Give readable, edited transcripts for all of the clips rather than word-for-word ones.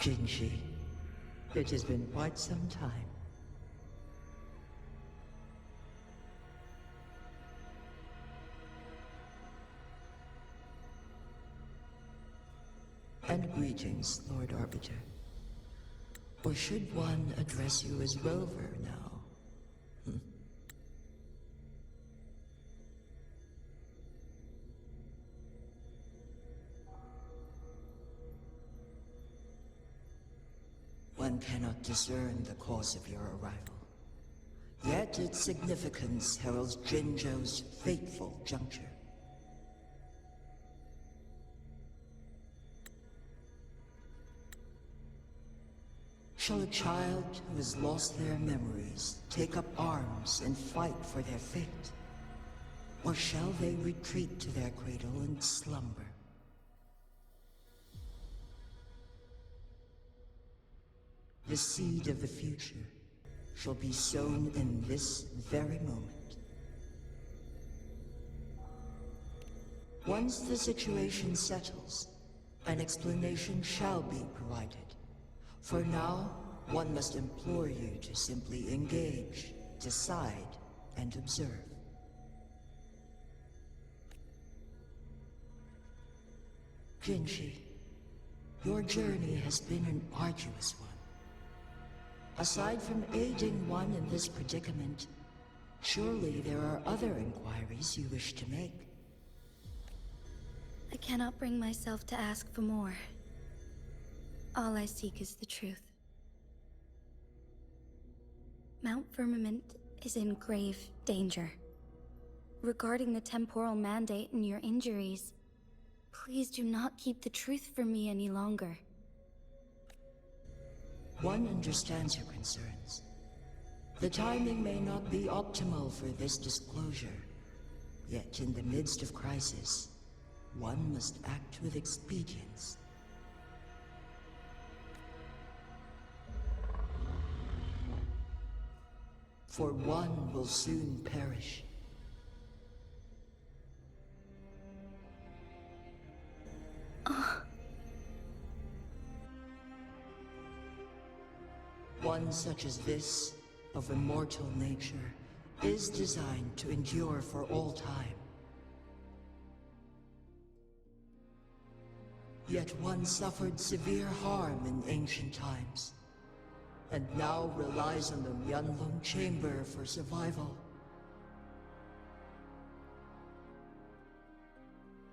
Jinji, it has been quite some time. And greetings, Lord Arbiter. Or should one address you as Rover now? One cannot discern the cause of your arrival. Yet its significance heralds Jinzhou's fateful juncture. Shall a child who has lost their memories take up arms and fight for their fate? Or shall they retreat to their cradle and slumber? The seed of the future shall be sown in this very moment. Once the situation settles, an explanation shall be provided. For now, one must implore you to simply engage, decide, and observe. Jinji, your journey has been an arduous one. Aside from aiding one in this predicament, surely there are other inquiries you wish to make. I cannot bring myself to ask for more. All I seek is the truth. Mount Firmament is in grave danger. Regarding the temporal mandate and your injuries, please do not keep the truth from me any longer. One understands your concerns. The timing may not be optimal for this disclosure. Yet in the midst of crisis, one must act with expedience. For one will soon perish. One such as this, of immortal nature, is designed to endure for all time. Yet one suffered severe harm in ancient times, and now relies on the Myanlong Chamber for survival.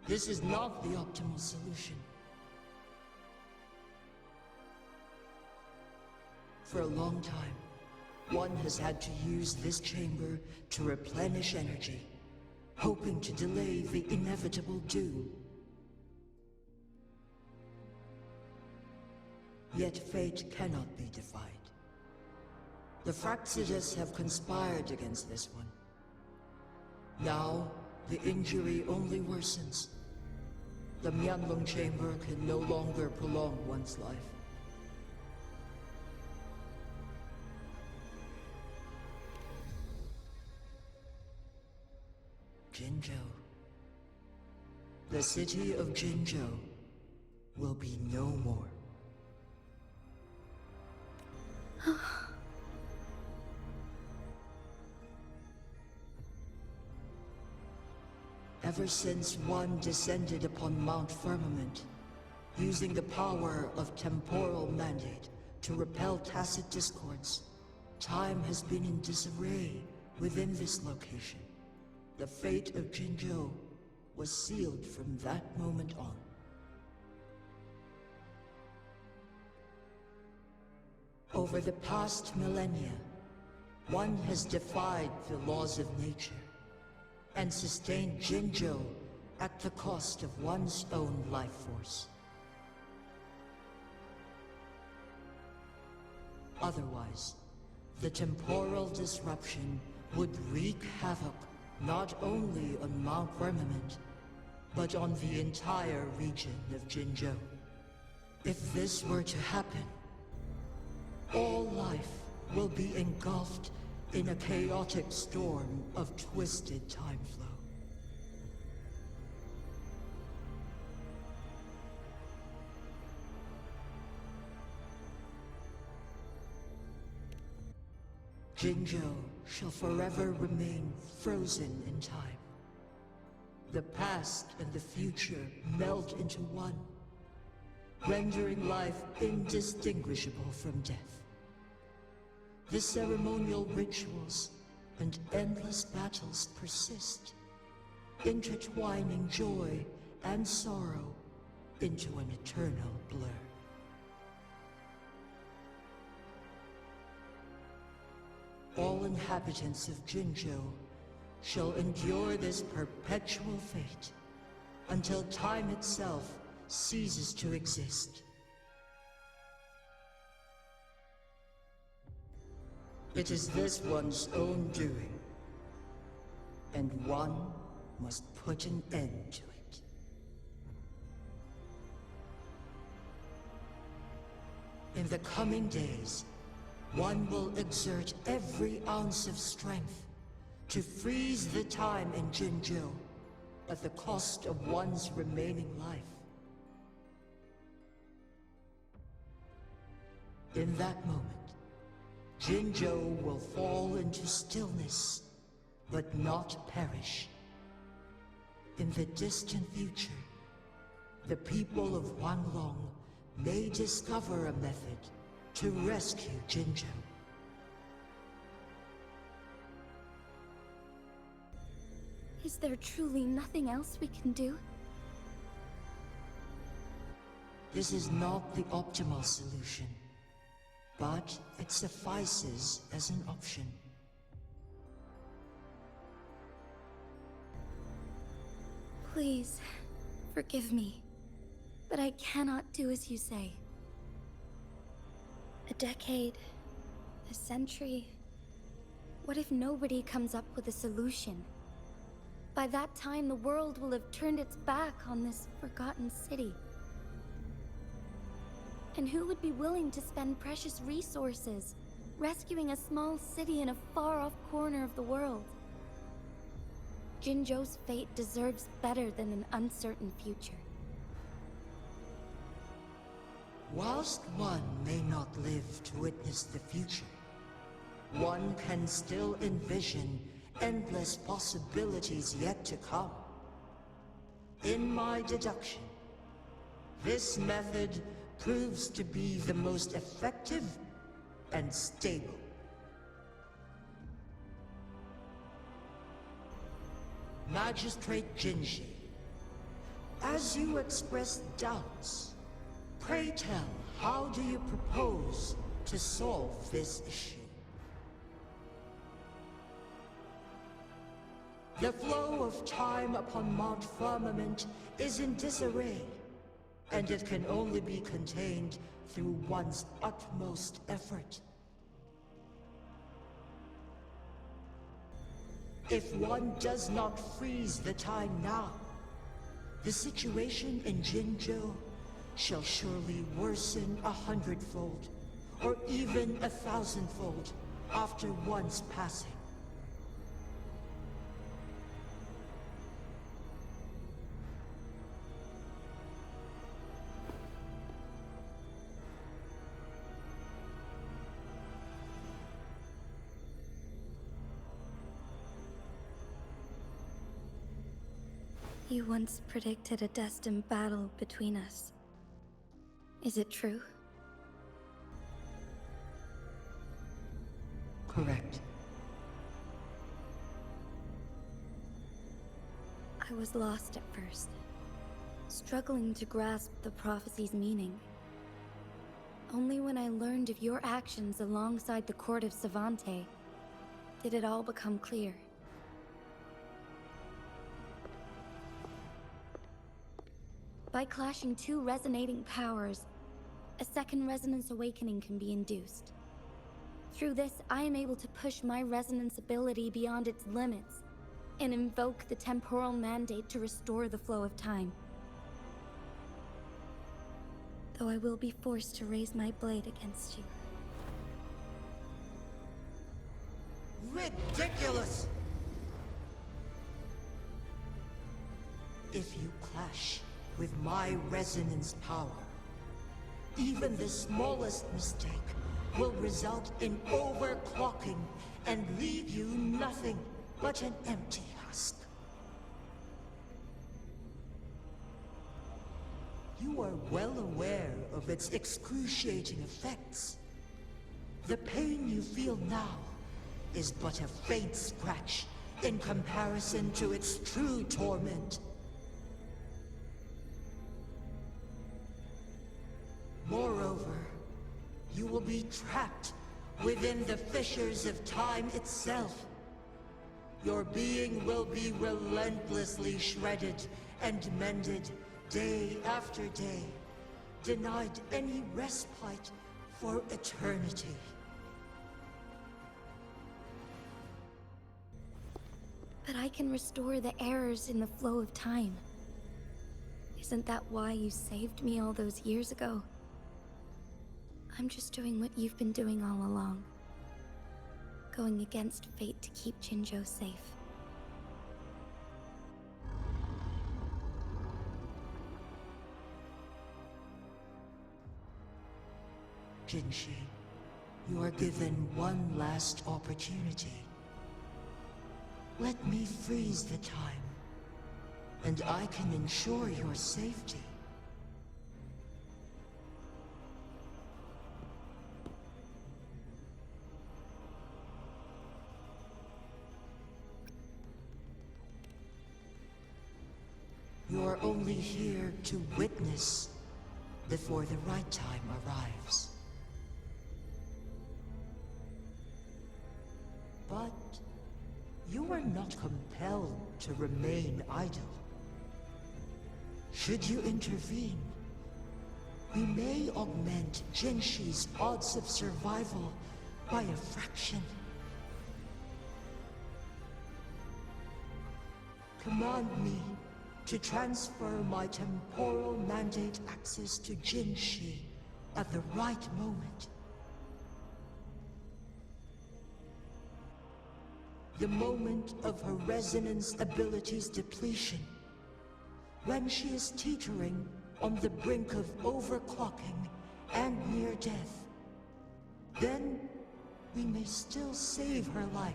This is not the optimal solution. For a long time, one has had to use this chamber to replenish energy, hoping to delay the inevitable doom. Yet fate cannot be defied. The Fraxidus have conspired against this one. Now, the injury only worsens. The Myanlong Chamber can no longer prolong one's life. Jinzhou. The city of Jinzhou will be no more. Ever since one descended upon Mount Firmament, using the power of temporal mandate to repel tacit discords, time has been in disarray within this location. The fate of Jinzhou was sealed from that moment on. Over the past millennia, one has defied the laws of nature and sustained Jinzhou at the cost of one's own life force. Otherwise, the temporal disruption would wreak havoc not only on Mount Firmament, but on the entire region of Jinzhou. If this were to happen, all life will be engulfed in a chaotic storm of twisted time flow. Jinzhou shall forever remain frozen in time. The past and the future meld into one, rendering life indistinguishable from death. The ceremonial rituals and endless battles persist, intertwining joy and sorrow into an eternal blur. All inhabitants of Jinzhou shall endure this perpetual fate until time itself ceases to exist. It is this one's own doing, and one must put an end to it. In the coming days, one will exert every ounce of strength to freeze the time in Jinzhou at the cost of one's remaining life. In that moment, Jinzhou will fall into stillness, but not perish. In the distant future, the people of Huanglong may discover a method to rescue Jinzhou. Is there truly nothing else we can do? This is not the optimal solution, but it suffices as an option. Please, forgive me, but I cannot do as you say. A decade, a century. What if nobody comes up with a solution? By that time, the world will have turned its back on this forgotten city. And who would be willing to spend precious resources rescuing a small city in a far-off corner of the world? Jinzhou's fate deserves better than an uncertain future. Whilst one may not live to witness the future, one can still envision endless possibilities yet to come. In my deduction, this method proves to be the most effective and stable. Magistrate Jinji, as you express doubts, pray tell, how do you propose to solve this issue? The flow of time upon Mount Firmament is in disarray, and it can only be contained through one's utmost effort. If one does not freeze the time now, the situation in Jinzhou shall surely worsen 100-fold, or even 1,000-fold, after one's passing. You once predicted a destined battle between us. Is it true? Correct. I was lost at first, struggling to grasp the prophecy's meaning. Only when I learned of your actions alongside the court of Savante did it all become clear. By clashing two resonating powers, a second resonance awakening can be induced. Through this, I am able to push my resonance ability beyond its limits and invoke the temporal mandate to restore the flow of time. Though I will be forced to raise my blade against you. Ridiculous! If you clash with my resonance power, even the smallest mistake will result in overclocking and leave you nothing but an empty husk. You are well aware of its excruciating effects. The pain you feel now is but a faint scratch in comparison to its true torment. Moreover, you will be trapped within the fissures of time itself. Your being will be relentlessly shredded and mended day after day, denied any respite for eternity. But I can restore the errors in the flow of time. Isn't that why you saved me all those years ago? I'm just doing what you've been doing all along. Going against fate to keep Jinzhou safe. Jinshi, you are given one last opportunity. Let me freeze the time, and I can ensure your safety. You're only here to witness before the right time arrives. But you are not compelled to remain idle. Should you intervene, we may augment Jinshi's odds of survival by a fraction. Command me to transfer my temporal mandate access to Jinshi at the right moment. The moment of her resonance ability's depletion, when she is teetering on the brink of overclocking and near death. Then we may still save her life.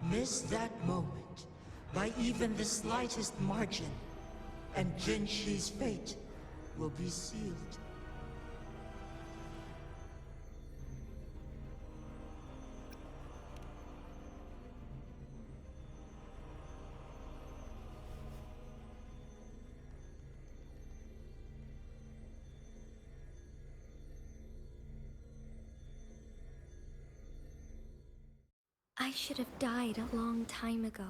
Miss that moment by even the slightest margin, and Jinshi's fate will be sealed. I should have died a long time ago.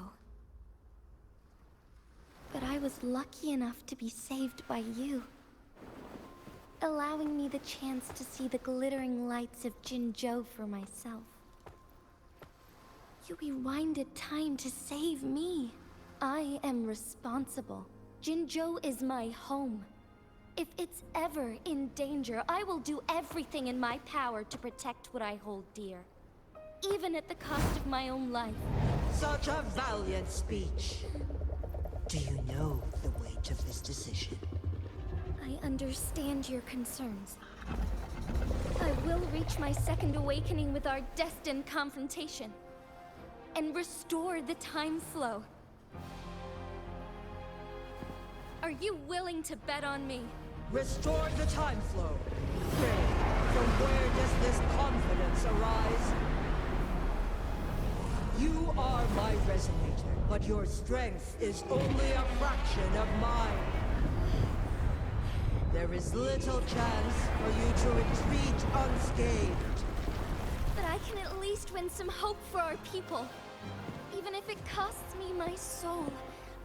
But I was lucky enough to be saved by you, allowing me the chance to see the glittering lights of Jinzhou for myself. You rewinded time to save me. I am responsible. Jinzhou is my home. If it's ever in danger, I will do everything in my power to protect what I hold dear. Even at the cost of my own life. Such a valiant speech. Do you know the weight of this decision? I understand your concerns. I will reach my second awakening with our destined confrontation. And restore the time flow. Are you willing to bet on me? Restore the time flow. Pray, from where does this confidence arise? You are my resonator, but your strength is only a fraction of mine. There is little chance for you to retreat unscathed. But I can at least win some hope for our people. Even if it costs me my soul,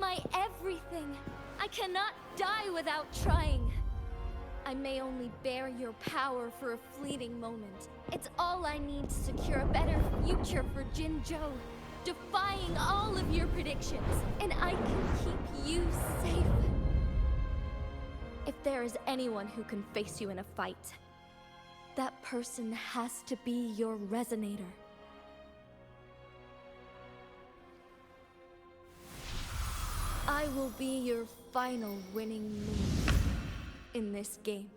my everything. I cannot die without trying. I may only bear your power for a fleeting moment. It's all I need to secure a better future for Jinzhou, defying all of your predictions, and I can keep you safe. If there is anyone who can face you in a fight, that person has to be your resonator. I will be your final winning move. in this game.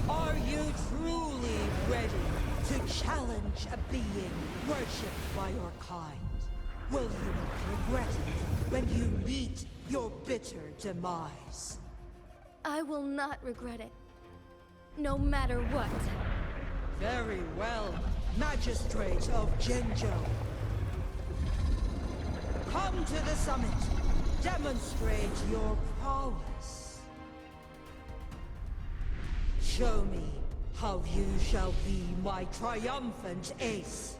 Are you truly ready to challenge a being worshipped by your kind? Will you not regret it when you meet your bitter demise? I will not regret it. No matter what. Very well, Magistrate of Jinzhou. Come to the summit. Demonstrate your prowess. Show me how you shall be my triumphant ace.